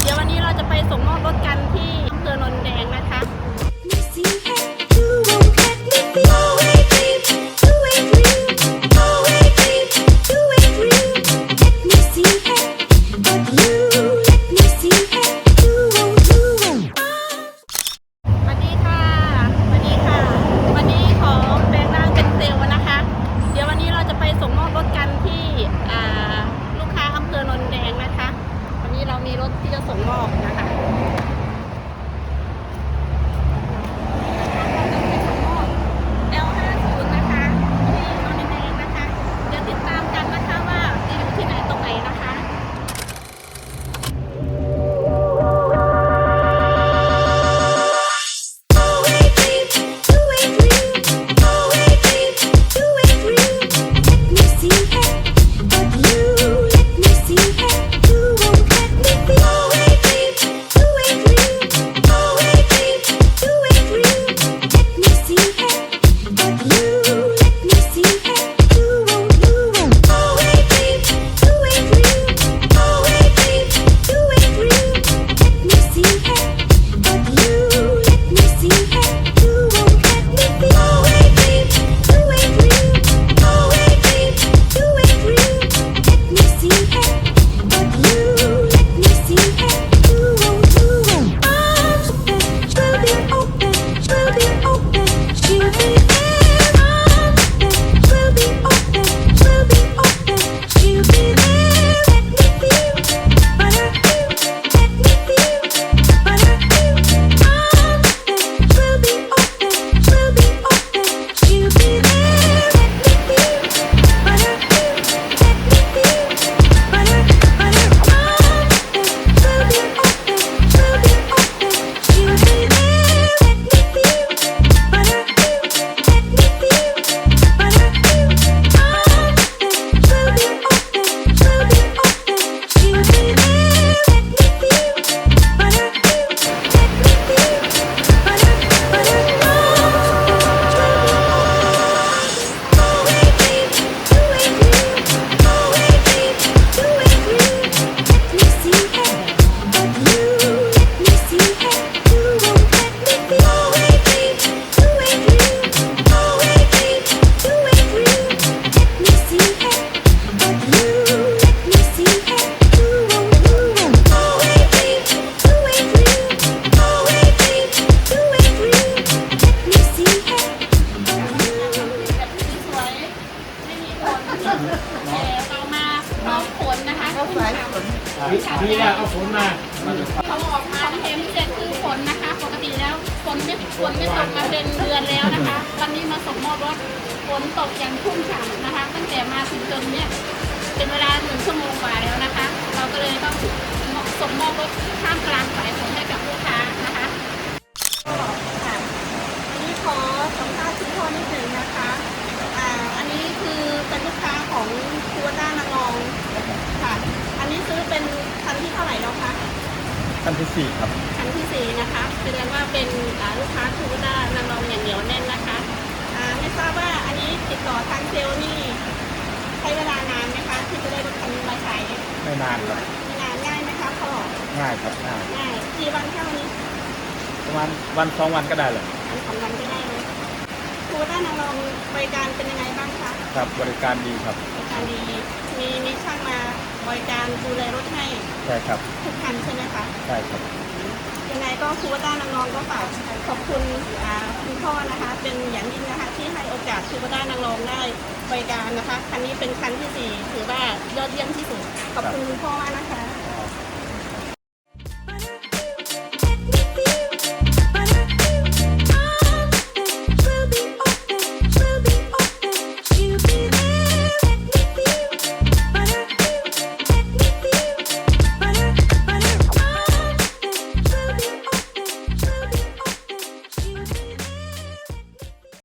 ดี๋ยววันนี้เราจะไปส่งมอบรถกันที่อำเภอโนนแดงนะคะมีรถที่จะส่งมอบนะคะ L50 นะคะที่โนนแดงนะคะเดี๋ยวติดตามกันนะคะว่าจะอยู่ที่ไหนตรงไหนนะคะ เรามาพร้อมผลนะคะพี่ว่าเอาฝนมาเขาออกมาเทมพิเศษคือฝนนะคะปกติแล้วฝนไม่ตกมาเป็นเดือนแล้วนะคะวันนี้มาส่งมอบรถฝนตกอย่างชุ่มฉ่ำนะคะตั้งแต่มาถึงตรงนี้เป็นเวลา1 ชั่วโมงกว่าแล้วนะคะเราก็เลยต้องส่งมอบรถข้ามกลางสายฝนให้กับลูกค้านะคะอันนี้ขอสัมภาษณ์คุณพ่อนิดหนึ่งนะคะอันนี้คือเป็นลูกค้าของคูวต้านางรองค่ะอันนี้ซื้อเป็นคันที่เท่าไหร่แล้วคะคันที่4ครับคันที่4นะคะแสดงว่าเป็นลูกค้าคูวต้านางรองอย่างเหนียวแน่นนะคะไม่ทราบว่าอันนี้ติดต่อทางเซลล์นี่ใช้เวลานานไหมคะที่จะได้รถคันนี้มาใช้ไม่นานครับไม่นานง่ายไหมคะพ่อง่ายครับง่ายกี่วันแค่วันนี้ประมาณวัน2 วันก็ได้เลยวัน2 วันก็ได้เลยคูวต้านางรองบริการเป็นยังไงบ้างคะครับบริการดีครับบริการดีมีช่างมาบริการดูแลรถให้ใช่ครับทุกคันใช่ไหมคะใช่ครับยังไงก็คูวต้านางรองก็ฝากขอบคุณคุณพ่อนะคะเป็นอย่างยิ่งนะคะที่ให้โอกาสคูวต้านางรองได้บริการนะคะคันนี้เป็นคันที่4ถือว่ายอดเยี่ยมที่สุดขอบคุณคุณพ่อมากนะคะ